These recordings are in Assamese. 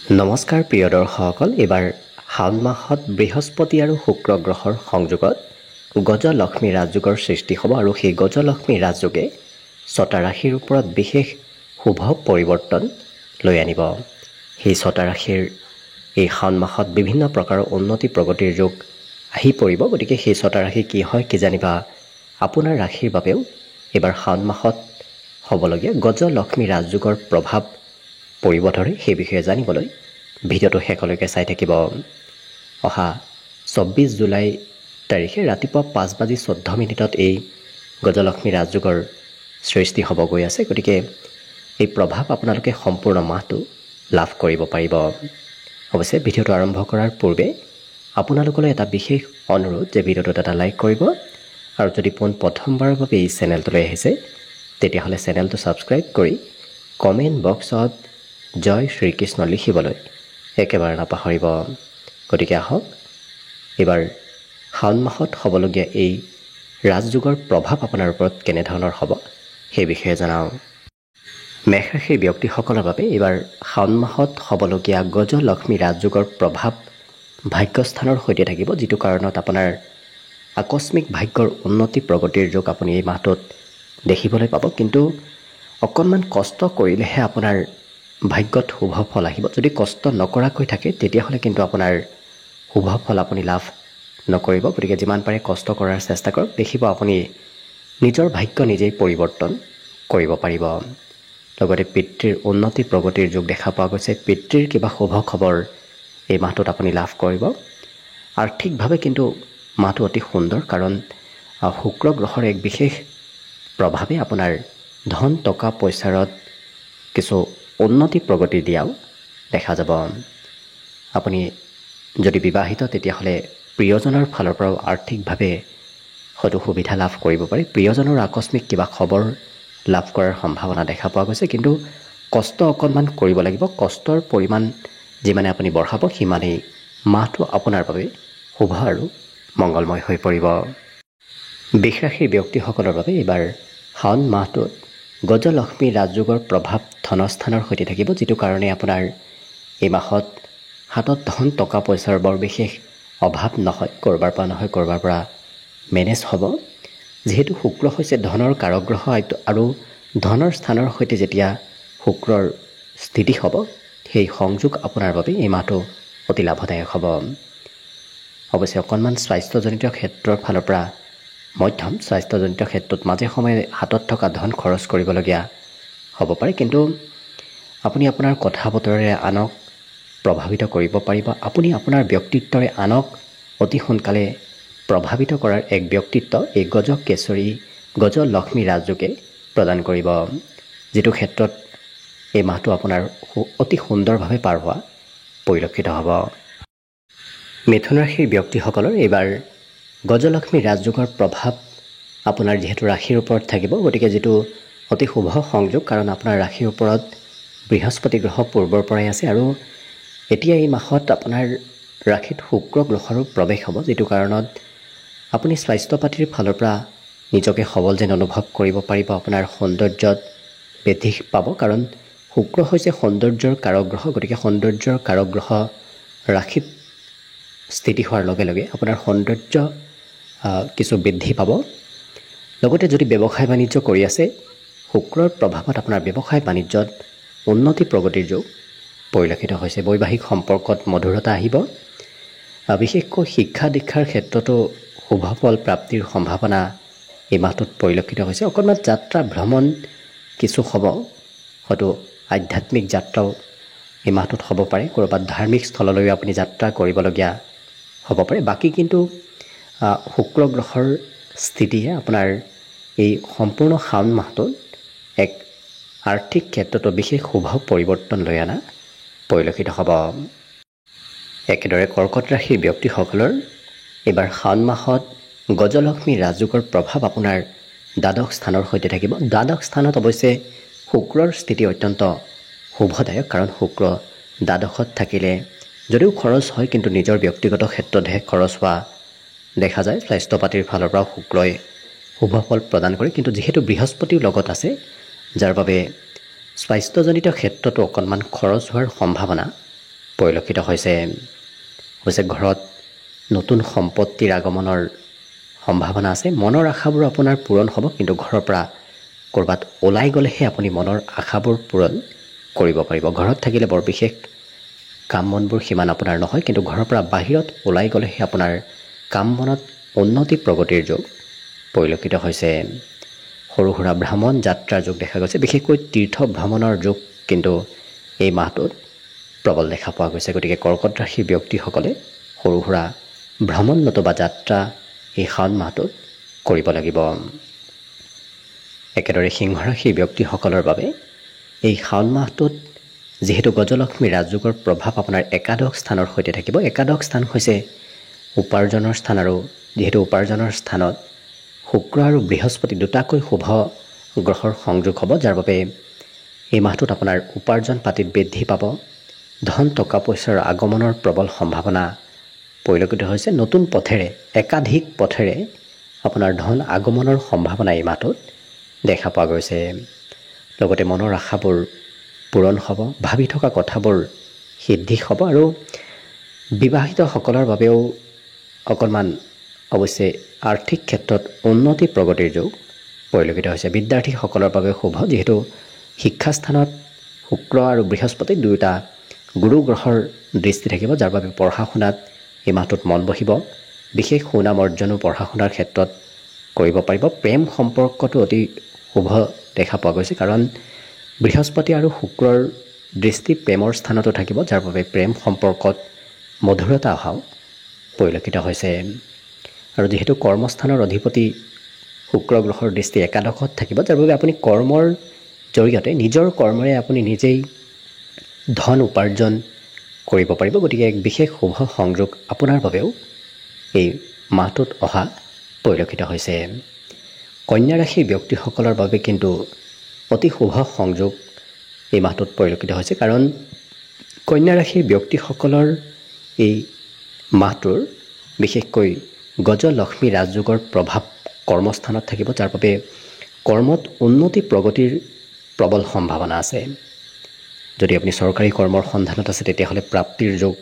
নমস্কাৰ প্ৰিয় দৰ্শকসকল, এবাৰ শাওণ মাহত বৃহস্পতি আৰু শুক্ৰ গ্ৰহৰ সংযোগত গজলক্ষ্মী ৰাজযোগৰ সৃষ্টি হ'ব আৰু সেই গজলক্ষ্মী ৰাজযোগে ছটা ৰাশিৰ ওপৰত বিশেষ শুভ পৰিৱৰ্তন লৈ আনিব। সেই ছটা ৰাশিৰ এই শাওণ মাহত বিভিন্ন প্ৰকাৰৰ উন্নতি প্ৰগতিৰ যোগ আহি পৰিব। গতিকে সেই ছটা ৰাশি কি হয় কি জানিবা আপোনাৰ ৰাশিৰ বাবেও এইবাৰ শাওণ মাহত হ'বলগীয়া গজলক্ষ্মী ৰাজযোগৰ প্ৰভাৱ পৰিব ধৰে সেই বিষয়ে জানিবলৈ ভিডিঅ'টো শেষলৈকে চাই থাকিব। অহা ২৪ জুলাই তাৰিখে ৰাতিপুৱা ৫:১৪ এই গজলক্ষ্মী ৰাজযোগৰ সৃষ্টি হ'ব গৈ আছে। গতিকে এই প্ৰভাৱ আপোনালোকে সম্পূৰ্ণ মাহটো লাভ কৰিব পাৰিব। অৱশ্যে ভিডিঅ'টো আৰম্ভ কৰাৰ পূৰ্বে আপোনালোকলৈ এটা বিশেষ অনুৰোধ যে ভিডিঅ'টোত এটা লাইক কৰিব আৰু যদি প্ৰথমবাৰৰ বাবে এই চেনেলটোলৈ আহিছে তেতিয়াহ'লে চেনেলটো ছাবস্ক্ৰাইব কৰি কমেণ্ট বক্সত জয় শ্ৰীকৃষ্ণ লিখিবলৈ একেবাৰে নাপাহৰিব। গতিকে আহক এইবাৰ শাওণ মাহত হ'বলগীয়া এই ৰাজযোগৰ প্ৰভাৱ আপোনাৰ ওপৰত কেনেধৰণৰ হ'ব সেই বিষয়ে জনাওঁ। মেষ ৰাশিৰ ব্যক্তিসকলৰ বাবে এইবাৰ শাওণ মাহত হ'বলগীয়া গজলক্ষ্মী ৰাজযোগৰ প্ৰভাৱ ভাগ্যস্থানৰ সৈতে থাকিব, যিটো কাৰণত আপোনাৰ আকস্মিক ভাগ্যৰ উন্নতি প্ৰগতিৰ যোগ আপুনি এই মাহটোত দেখিবলৈ পাব। কিন্তু অকণমান কষ্ট কৰিলেহে আপোনাৰ ভাগ্যত শুভ ফল আহিব। যদি কষ্ট নকৰাকৈ থাকে তেতিয়াহ'লে কিন্তু আপোনাৰ শুভ ফল আপুনি লাভ নকৰিব। গতিকে যিমান পাৰে কষ্ট কৰাৰ চেষ্টা কৰক, দেখিব আপুনি নিজৰ ভাগ্য নিজেই পৰিৱৰ্তন কৰিব পাৰিব। লগতে পিতৃৰ উন্নতি প্ৰগতিৰ যোগ দেখা পোৱা গৈছে। পিতৃৰ কিবা শুভ খবৰ এই মাহটোত আপুনি লাভ কৰিব। আৰ্থিকভাৱে কিন্তু মাহটো অতি সুন্দৰ, কাৰণ শুক্ৰ গ্ৰহৰ এক বিশেষ প্ৰভাৱে আপোনাৰ ধন টকা পইচাৰত কিছু উন্নতি প্ৰগতি দিয়াও দেখা যাব। আপুনি যদি বিবাহিত তেতিয়াহ'লে প্ৰিয়জনৰ ফালৰ পৰাও আৰ্থিকভাৱে হয়তো সুবিধা লাভ কৰিব পাৰে। প্ৰিয়জনৰ আকস্মিক কিবা খবৰ লাভ কৰাৰ সম্ভাৱনা দেখা পোৱা গৈছে। কিন্তু কষ্ট অকণমান কৰিব লাগিব। কষ্টৰ পৰিমাণ যিমানে আপুনি বঢ়াব সিমানেই মাহটো আপোনাৰ বাবে শুভ আৰু মংগলময় হৈ পৰিব। বৃষ ৰাশিৰ ব্যক্তিসকলৰ বাবে এইবাৰ শাওণ মাহটোত গজলক্ষ্মী ৰাজযোগৰ প্ৰভাৱ ধনস্থানৰ সৈতে থাকিব, যিটো কাৰণে আপোনাৰ এই মাহত হাতত ধন টকা পইচাৰ বৰ বিশেষ অভাৱ নহয়। ক'ৰবাৰ পৰা নহয় ক'ৰবাৰ পৰা মেনেজ হ'ব। যিহেতু শুক্ৰ হৈছে ধনৰ কাৰগ্ৰহ আৰু ধনৰ স্থানৰ সৈতে যেতিয়া শুক্ৰৰ স্থিতি হ'ব, সেই সংযোগ আপোনাৰ বাবে এই মাহটো অতি লাভদায়ক হ'ব। অৱশ্যে অকণমান স্বাস্থ্যজনিত ক্ষেত্ৰৰ ফালৰ পৰা মধ্যম, স্বাস্থ্যজনিত ক্ষেত্ৰত মাজে সময়ে হাতত থকা ধন খৰচ কৰিবলগীয়া হ'ব পাৰে। কিন্তু আপুনি আপোনাৰ কথা বতৰাৰে আনক প্ৰভাৱিত কৰিব পাৰিব। আপুনি আপোনাৰ ব্যক্তিত্বৰে আনক অতি সোনকালে প্ৰভাৱিত কৰাৰ এক ব্যক্তিত্ব এই গজলক্ষ্মী ৰাজযোগে প্ৰদান কৰিব, যিটো ক্ষেত্ৰত এই মাহটো আপোনাৰ অতি সুন্দৰভাৱে পাৰ হোৱা পৰিলক্ষিত হ'ব। মিথুন ৰাশিৰ ব্যক্তিসকলৰ এইবাৰ গজলক্ষ্মী ৰাজযোগৰ প্ৰভাৱ আপোনাৰ যিহেতু ৰাশিৰ ওপৰত থাকিব, গতিকে যিটো অতি শুভ সংযোগ, কাৰণ আপোনাৰ ৰাশিৰ ওপৰত বৃহস্পতি গ্ৰহ পূৰ্বৰ পৰাই আছে আৰু এতিয়া এই মাহত আপোনাৰ ৰাশিত শুক্ৰ গ্ৰহৰো প্ৰৱেশ হ'ব, যিটো কাৰণত আপুনি স্বাস্থ্য পাতিৰ ফালৰ পৰা নিজকে সবল যেন অনুভৱ কৰিব পাৰিব। আপোনাৰ সৌন্দৰ্যত বৃদ্ধি পাব, কাৰণ শুক্ৰ হৈছে সৌন্দৰ্যৰ কাৰক গ্ৰহ। গতিকে সৌন্দৰ্যৰ কাৰক গ্ৰহ ৰাশিত স্থিতি হোৱাৰ লগে লগে আপোনাৰ সৌন্দৰ্য কিছু বৃদ্ধি পাব। লগতে যদি ব্যৱসায় বাণিজ্য কৰি আছে, শুক্ৰৰ প্ৰভাৱত আপোনাৰ ব্যৱসায় বাণিজ্যত উন্নতি প্ৰগতিৰ যোগ পৰিলক্ষিত হৈছে। বৈবাহিক সম্পৰ্কত মধুৰতা আহিব। বিশেষকৈ শিক্ষা দীক্ষাৰ ক্ষেত্ৰতো শুভ ফল প্ৰাপ্তিৰ সম্ভাৱনা এই মাহটোত পৰিলক্ষিত হৈছে। অকণমান যাত্ৰা ভ্ৰমণ কিছু হ'ব, হয়তো আধ্যাত্মিক যাত্ৰাও এই মাহটোত হ'ব পাৰে। ক'ৰবাত ধাৰ্মিক স্থললৈ আপুনি যাত্ৰা কৰিবলগীয়া হ'ব পাৰে। বাকী কিন্তু শুক্ৰ গ্ৰহৰ স্থিতিয়ে আপোনাৰ এই সম্পূৰ্ণ শাওণ মাহটোত এক আৰ্থিক ক্ষেত্ৰতো বিশেষ শুভ পৰিৱৰ্তন লৈ অনা পৰিলক্ষিত হ'ব। একেদৰে কৰ্কট ৰাশিৰ ব্যক্তিসকলৰ এইবাৰ শাওণ মাহত গজলক্ষ্মী ৰাজযোগৰ প্ৰভাৱ আপোনাৰ দ্বাদশ স্থানৰ সৈতে থাকিব। দ্বাদশ স্থানত অৱশ্যে শুক্ৰৰ স্থিতি অত্যন্ত শুভদায়ক, কাৰণ শুক্ৰ দ্বাদশত থাকিলে যদিও খৰচ হয় কিন্তু নিজৰ ব্যক্তিগত ক্ষেত্ৰতহে খৰচ হোৱা দেখা যায়। স্বাস্থ্য পাতিৰ ফালৰ পৰাও শুক্ৰই শুভ ফল প্ৰদান কৰে, কিন্তু যিহেতু বৃহস্পতিও লগত আছে, যাৰ বাবে স্বাস্থ্যজনিত ক্ষেত্ৰতো অকণমান খৰচ হোৱাৰ সম্ভাৱনা পৰিলক্ষিত হৈছে ঘৰত নতুন সম্পত্তিৰ আগমনৰ সম্ভাৱনা আছে। মনৰ আশাবোৰ আপোনাৰ পূৰণ হ'ব, কিন্তু ঘৰৰ পৰা ক'ৰবাত ওলাই গ'লেহে আপুনি মনৰ আশাবোৰ পূৰণ কৰিব পাৰিব। ঘৰত থাকিলে বৰ বিশেষ কাম বনবোৰ সিমান আপোনাৰ নহয়, কিন্তু ঘৰৰ পৰা বাহিৰত ওলাই গ'লেহে আপোনাৰ কাম বনত উন্নতি প্ৰগতিৰ যোগ পৰিলক্ষিত হৈছে। সৰু সুৰা ভ্ৰমণ যাত্ৰাৰ যোগ দেখা গৈছে। বিশেষকৈ তীৰ্থ ভ্ৰমণৰ যোগ কিন্তু এই মাহটোত প্ৰবল দেখা পোৱা গৈছে। গতিকে কৰ্কট ৰাশিৰ ব্যক্তিসকলে সৰু সুৰা ভ্ৰমণ নতুবা যাত্ৰা এই শাওণ মাহটোত কৰিব লাগিব। একেদৰে সিংহ ৰাশিৰ ব্যক্তিসকলৰ বাবে এই শাওণ মাহটোত যিহেতু গজলক্ষ্মী ৰাজযোগৰ প্ৰভাৱ আপোনাৰ একাদশ স্থানৰ সৈতে থাকিব। একাদশ স্থান হৈছে উপাৰ্জনৰ স্থান, আৰু যিহেতু উপাৰ্জনৰ স্থানত শুক্ৰ আৰু বৃহস্পতি দুটাকৈ শুভ গ্ৰহৰ সংযোগ হ'ব, যাৰ বাবে এই মাহটোত আপোনাৰ উপাৰ্জন পাতিত বৃদ্ধি পাব। ধন টকা পইচাৰ আগমনৰ প্ৰবল সম্ভাৱনা পৰিলক্ষিত হৈছে। নতুন পথেৰে একাধিক পথেৰে আপোনাৰ ধন আগমনৰ সম্ভাৱনা এই মাহটোত দেখা পোৱা গৈছে। লগতে মনৰ আশাবোৰ পূৰণ হ'ব, ভাবি থকা কথাবোৰ সিদ্ধি হ'ব, আৰু বিবাহিতসকলৰ বাবেও অকণমান অৱশ্যে আৰ্থিক ক্ষেত্ৰত উন্নতি প্ৰগতিৰ যোগ পৰিলক্ষিত হৈছে। বিদ্যাৰ্থীসকলৰ বাবে শুভ, যিহেতু শিক্ষাস্থানত শুক্ৰ আৰু বৃহস্পতি দুয়োটা গুৰু গ্ৰহৰ দৃষ্টি থাকিব, যাৰ বাবে পঢ়া শুনাত এই মাহটোত মন বহিব। বিশেষ সুনাম অৰ্জনো পঢ়া শুনাৰ ক্ষেত্ৰত কৰিব পাৰিব। প্ৰেম সম্পৰ্কটো অতি শুভ দেখা পোৱা গৈছে, কাৰণ বৃহস্পতি আৰু শুক্ৰৰ দৃষ্টি প্ৰেমৰ স্থানতো থাকিব, যাৰ বাবে প্ৰেম সম্পৰ্কত মধুৰতা অহাও পৰিলক্ষিত হৈছে। আৰু যিহেতু কৰ্মস্থানৰ অধিপতি শুক্ৰ গ্ৰহৰ দৃষ্টি একাদশত থাকিব, যাৰ বাবে আপুনি কৰ্মৰ জৰিয়তে নিজৰ কৰ্মৰে আপুনি নিজেই ধন উপাৰ্জন কৰিব পাৰিব। গতিকে এক বিশেষ শুভ সংযোগ আপোনাৰ বাবেও এই মাহটোত অহা পৰিলক্ষিত হৈছে। কন্যা ৰাশিৰ ব্যক্তিসকলৰ বাবে কিন্তু অতি শুভ সংযোগ এই মাহটোত পৰিলক্ষিত হৈছে, কাৰণ কন্যা ৰাশিৰ ব্যক্তিসকলৰ এই মাহটোৰ বিশেষকৈ গজলক্ষ্মী ৰাজযোগৰ প্ৰভাৱ কৰ্মস্থানত থাকিব, যাৰ বাবে কৰ্মত উন্নতি প্ৰগতিৰ প্ৰবল সম্ভাৱনা আছে। যদি আপুনি চৰকাৰী কৰ্মৰ সন্ধানত আছে তেতিয়াহ'লে প্ৰাপ্তিৰ যোগ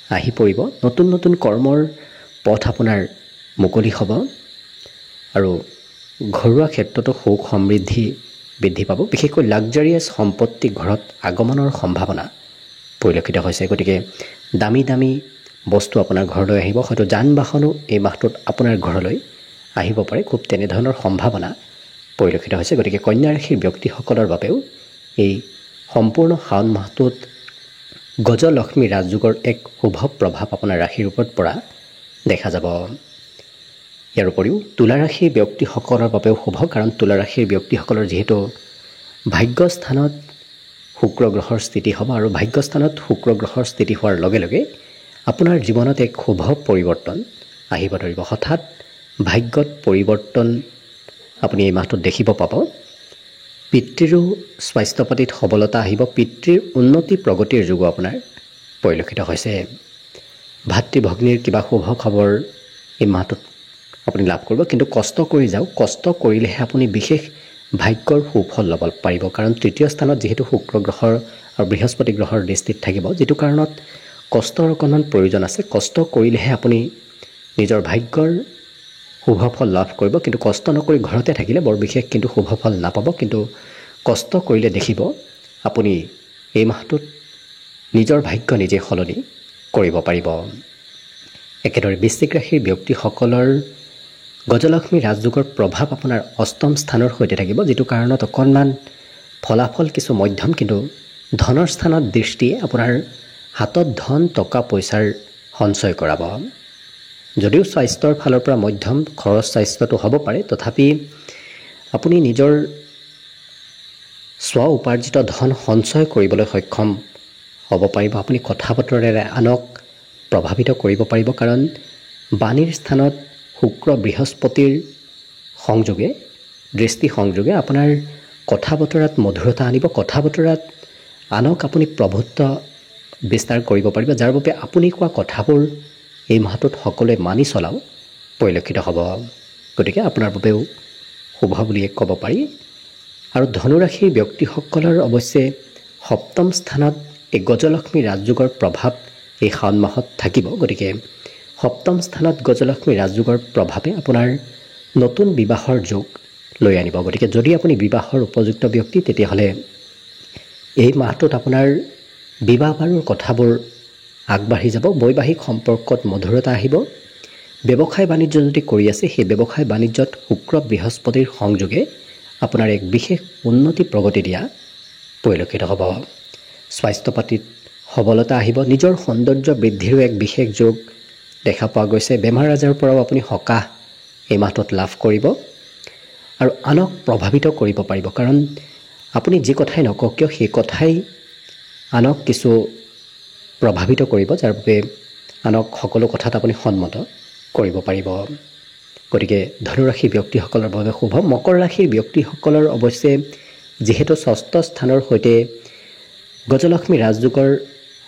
আহি পৰিব। নতুন নতুন কৰ্মৰ পথ আপোনাৰ মুকলি হ'ব, আৰু ঘৰুৱা ক্ষেত্ৰতো সুখ সমৃদ্ধি বৃদ্ধি পাব। বিশেষকৈ লাক্সাৰিয়াছ সম্পত্তি ঘৰত আগমনৰ সম্ভাৱনা পৰিলক্ষিত হৈছে। গতিকে দামী দামী বস্তু আপোনাৰ ঘৰলৈ আহিব, হয়তো যান বাহনো এই মাহটোত আপোনাৰ ঘৰলৈ আহিব পাৰে। খুব তেনেধৰণৰ সম্ভাৱনা পৰিলক্ষিত হৈছে। গতিকে কন্যা ৰাশিৰ ব্যক্তিসকলৰ বাবেও এই সম্পূৰ্ণ শাওণ মাহটোত গজলক্ষ্মী ৰাজযোগৰ এক শুভ প্ৰভাৱ আপোনাৰ ৰাশিৰ ওপৰত পৰা দেখা যাব। ইয়াৰ উপৰিও তুলা ৰাশিৰ ব্যক্তিসকলৰ বাবেও শুভ, কাৰণ তুলা ৰাশিৰ ব্যক্তিসকলৰ যিহেতু ভাগ্যস্থানত শুক্ৰ গ্ৰহৰ স্থিতি হ'ব, আৰু ভাগ্যস্থানত শুক্ৰ গ্ৰহৰ স্থিতি হোৱাৰ লগে লগে আপোনাৰ জীৱনত এক শুভ পৰিৱৰ্তন আহিব ধৰিব। হঠাৎ ভাগ্যত পৰিৱৰ্তন আপুনি এই মাহটোত দেখিব পাব। পিতৃৰো স্বাস্থ্য পাতিত সবলতা আহিব, পিতৃৰ উন্নতি প্ৰগতিৰ যোগো আপোনাৰ পৰিলক্ষিত হৈছে। ভাতৃ ভগ্নীৰ কিবা শুভ খবৰ এই মাহটোত আপুনি লাভ কৰিব, কিন্তু কষ্ট কৰি যাওক। কষ্ট কৰিলেহে আপুনি বিশেষ ভাগ্যৰ সুফল ল'ব পাৰিব, কাৰণ তৃতীয় স্থানত যিহেতু শুক্ৰ গ্ৰহৰ আৰু বৃহস্পতি গ্ৰহৰ দৃষ্টিত থাকিব, যিটো কাৰণত কষ্টৰ অকণমান প্ৰয়োজন আছে। কষ্ট কৰিলেহে আপুনি নিজৰ ভাগ্যৰ শুভফল লাভ কৰিব, কিন্তু কষ্ট নকৰি ঘৰতে থাকিলে বৰ বিশেষ কিন্তু শুভফল নাপাব। কিন্তু কষ্ট কৰিলে দেখিব আপুনি এই মাহটোত নিজৰ ভাগ্য নিজে সলনি কৰিব পাৰিব। একেদৰে বৃশ্চিক ৰাশিৰ ব্যক্তিসকলৰ গজলক্ষ্মী ৰাজযোগৰ প্ৰভাৱ আপোনাৰ অষ্টম স্থানৰ সৈতে থাকিব, যিটো কাৰণত অকণমান ফলাফল কিছু মধ্যম, কিন্তু ধনৰ স্থানত দৃষ্টিয়ে আপোনাৰ হাতত ধন টকা পইচাৰ সঞ্চয় কৰাব। যদিও স্বাস্থ্যৰ ফালৰ পৰা মধ্যম খৰচ স্বাস্থ্যটো হ'ব পাৰে, তথাপি আপুনি নিজৰ স্ব উপাৰ্জিত ধন সঞ্চয় কৰিবলৈ সক্ষম হ'ব পাৰিব। আপুনি কথা বতৰাৰে আনক প্ৰভাৱিত কৰিব পাৰিব, কাৰণ বাণীৰ স্থানত শুক্ৰ বৃহস্পতিৰ সংযোগে দৃষ্টি সংযোগে আপোনাৰ কথা বতৰাত মধুৰতা আনিব। কথা বতৰাত আনক আপুনি প্ৰভুত্ব বিস্তাৰ কৰিব পাৰিব, যাৰ বাবে আপুনি কোৱা কথাবোৰ এই মাহটোত সকলোৱে মানি চলাও পৰিলক্ষিত হ'ব। গতিকে আপোনাৰ বাবেও শুভ বুলিয়ে ক'ব পাৰি। আৰু ধনুৰাশিৰ ব্যক্তিসকলৰ অৱশ্যে সপ্তম স্থানত এই গজলক্ষ্মী ৰাজযোগৰ প্ৰভাৱ এই শাওণ মাহত থাকিব। গতিকে সপ্তম স্থানত গজলক্ষ্মী ৰাজযোগৰ প্ৰভাৱে আপোনাৰ নতুন বিবাহৰ যোগ লৈ আনিব। গতিকে যদি আপুনি বিবাহৰ উপযুক্ত ব্যক্তি তেতিয়াহ'লে এই মাহটোত আপোনাৰ বিবাহ বাৰুৰ কথাবোৰ আগবাঢ়ি যাব। বৈবাহিক সম্পৰ্কত মধুৰতা আহিব। ব্যৱসায় বাণিজ্য যদি কৰি আছে সেই ব্যৱসায় বাণিজ্যত শুক্ৰ বৃহস্পতিৰ সংযোগে আপোনাৰ এক বিশেষ উন্নতি প্ৰগতি দিয়া পৰিলক্ষিত হ'ব। স্বাস্থ্য পাতিত সবলতা আহিব। নিজৰ সৌন্দৰ্য বৃদ্ধিৰো এক বিশেষ যোগ দেখা পোৱা গৈছে। বেমাৰ আজাৰৰ পৰাও আপুনি সকাহ এই মাহটোত লাভ কৰিব আৰু আনক প্ৰভাৱিত কৰিব পাৰিব। কাৰণ আপুনি যি কথাই নকওক কিয় সেই কথাই আনক কিছু প্ৰভাৱিত কৰিব, যাৰ বাবে আনক সকলো কথাত আপুনি সন্মত কৰিব পাৰিব। গতিকে ধনুৰাশিৰ ব্যক্তিসকলৰ বাবে শুভ। মকৰ ৰাশিৰ ব্যক্তিসকলৰ অৱশ্যে যিহেতু ষষ্ঠ স্থানৰ সৈতে গজলক্ষ্মী ৰাজযোগৰ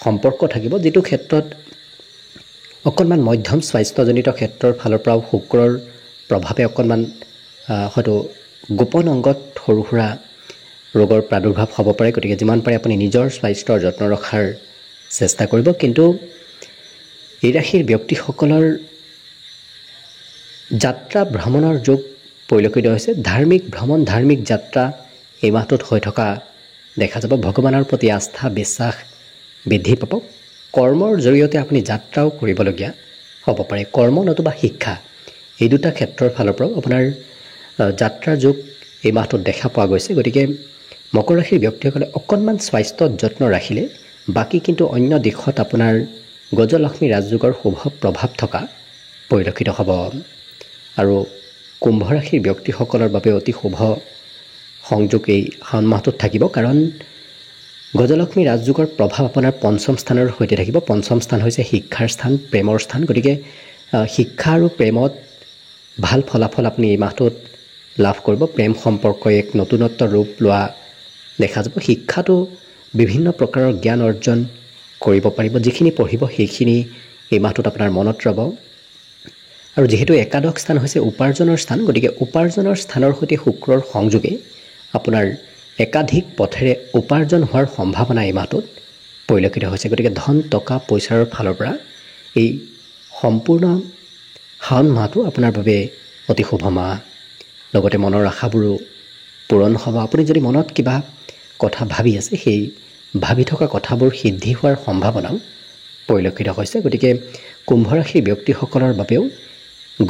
সম্পৰ্ক থাকিব, যিটো ক্ষেত্ৰত অকণমান মধ্যম স্বাস্থ্যজনিত ক্ষেত্ৰৰ ফালৰ পৰাও শুক্ৰৰ প্ৰভাৱে অকণমান হয়তো গোপন অংগত সৰু সুৰা ৰোগৰ প্ৰাদুৰ্ভাৱ হ'ব পাৰে। গতিকে যিমান পাৰে আপুনি নিজৰ স্বাস্থ্যৰ যত্ন ৰখাৰ চেষ্টা কৰিব। কিন্তু এই ৰাশিৰ ব্যক্তিসকলৰ যাত্ৰা ভ্ৰমণৰ যোগ পৰিলক্ষিত হৈছে। ধাৰ্মিক ভ্ৰমণ, ধাৰ্মিক যাত্ৰা এই মাহটোত হৈ থকা দেখা যাব। ভগৱানৰ প্ৰতি আস্থা বিশ্বাস বৃদ্ধি পাব। কৰ্মৰ জৰিয়তে আপুনি যাত্ৰাও কৰিবলগীয়া হ'ব পাৰে। কৰ্ম নতুবা শিক্ষা এই দুটা ক্ষেত্ৰৰ ফালৰ পৰাও আপোনাৰ যাত্ৰাৰ যোগ এই মাহটোত দেখা পোৱা গৈছে। গতিকে মকৰ ৰাশিৰ ব্যক্তিসকলে অকণমান স্বাস্থ্যত যত্ন ৰাখিলে বাকী কিন্তু অন্য দিশত আপোনাৰ গজলক্ষ্মী ৰাজযোগৰ শুভ প্ৰভাৱ থকা পৰিলক্ষিত হ'ব। আৰু কুম্ভ ৰাশিৰ ব্যক্তিসকলৰ বাবে অতি শুভ সংযোগ এই শাওণ মাহটোত থাকিব। কাৰণ গজলক্ষ্মী ৰাজযোগৰ প্ৰভাৱ আপোনাৰ পঞ্চম স্থানৰ সৈতে থাকিব। পঞ্চম স্থান হৈছে শিক্ষাৰ স্থান, প্ৰেমৰ স্থান। গতিকে শিক্ষা আৰু প্ৰেমত ভাল ফলাফল আপুনি এই মাহটোত লাভ কৰিব। প্ৰেম সম্পৰ্কই এক নতুনত্ব ৰূপ লোৱা দেখা যাব। শিক্ষাটো বিভিন্ন প্ৰকাৰৰ জ্ঞান অৰ্জন কৰিব পাৰিব। যিখিনি পঢ়িব সেইখিনি এই মাহটোত আপোনাৰ মনত ৰ'ব। আৰু যিহেতু একাদশ স্থান হৈছে উপাৰ্জনৰ স্থান, গতিকে উপাৰ্জনৰ স্থানৰ সৈতে শুক্ৰৰ সংযোগে আপোনাৰ একাধিক পথেৰে উপাৰ্জন হোৱাৰ সম্ভাৱনা এই মাহটোত পৰিলক্ষিত হৈছে। গতিকে ধন টকা পইচাৰ ফালৰ পৰা এই সম্পূৰ্ণ শাওণ মাহটো আপোনাৰ বাবে অতি শুভ মাহ। লগতে মনৰ আশাবোৰো পূৰণ হ'ব। আপুনি যদি মনত কিবা কথা ভাবি আছে সেই ভাবি থকা কথাবোৰ সিদ্ধি হোৱাৰ সম্ভাৱনাও পৰিলক্ষিত হৈছে। গতিকে কুম্ভ ৰাশিৰ ব্যক্তিসকলৰ বাবেও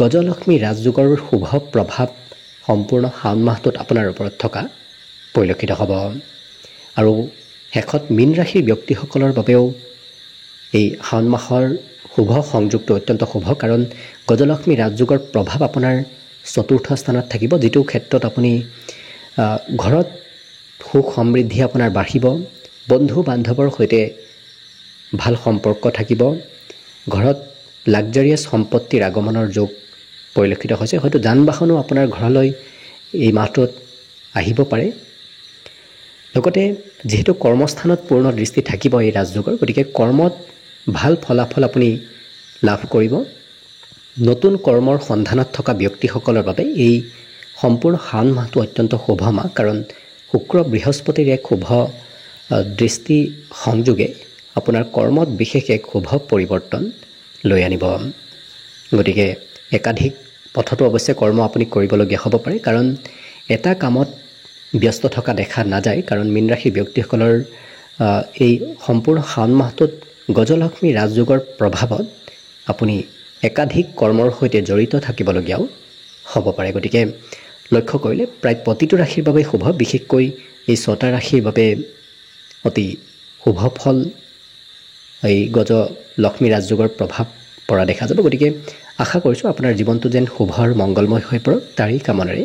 গজলক্ষ্মী ৰাজযোগৰ শুভ প্ৰভাৱ সম্পূৰ্ণ শাওণ মাহটোত আপোনাৰ ওপৰত থকা পৰিলক্ষিত হ'ব। আৰু শেষত মীন ৰাশিৰ ব্যক্তিসকলৰ বাবেও এই শাওণ মাহৰ শুভ সংযোগটো অত্যন্ত শুভ। কাৰণ গজলক্ষ্মী ৰাজযোগৰ প্ৰভাৱ আপোনাৰ চতুৰ্থ স্থানত থাকিব, যিটো ক্ষেত্ৰত আপুনি ঘৰত সুখ সমৃদ্ধি আপোনাৰ বাঢ়িব। বন্ধু বান্ধৱৰ সৈতে ভাল সম্পৰ্ক থাকিব। ঘৰত লাক্সাৰিয়াছ সম্পত্তিৰ আগমনৰ যোগ পৰিলক্ষিত হৈছে। হয়তো যান বাহনো আপোনাৰ ঘৰলৈ এই মাহটোত আহিব পাৰে। লগতে যিহেতু কৰ্মস্থানত পূৰ্ণ দৃষ্টি থাকিব এই ৰাজযোগৰ, গতিকে কৰ্মত ভাল ফলাফল আপুনি লাভ কৰিব। নতুন কৰ্মৰ সন্ধানত থকা ব্যক্তিসকলৰ বাবে এই সম্পূৰ্ণ শাওণ মাহটো অত্যন্ত শুভ মাহ। কাৰণ শুক্ৰ বৃহস্পতিৰ এক শুভ দৃষ্টি সংযোগে আপোনাৰ কৰ্মত বিশেষ এক শুভ পৰিৱৰ্তন লৈ আনিব। গতিকে একাধিক পথতো অৱশ্যে কৰ্ম আপুনি কৰিবলগীয়া হ'ব পাৰে। কাৰণ এটা কামত ব্যস্ত থকা দেখা নাযায়। কাৰণ মীন ৰাশিৰ ব্যক্তিসকলৰ এই সম্পূৰ্ণ শাওণ মাহটোত গজলক্ষ্মী ৰাজযোগৰ প্ৰভাৱত আপুনি একাধিক কৰ্মৰ সৈতে জড়িত থাকিবলগীয়াও হ'ব পাৰে। গতিকে লক্ষ্য কৰিলে প্ৰায় প্ৰতিটো ৰাশিৰ বাবে শুভ। বিশেষকৈ এই 6টা ৰাশিৰ বাবে অতি শুভ ফল এই গজলক্ষ্মী ৰাজযোগৰ প্ৰভাৱ পৰা দেখা যাব। গতিকে আশা কৰিছোঁ আপোনাৰ জীৱনটো যেন শুভ আৰু মংগলময় হৈ পৰক, তাৰেই কামনাৰে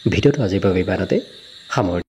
ভিডিঅ'টো আজিৰ বাবে ইমানতে সামৰণি।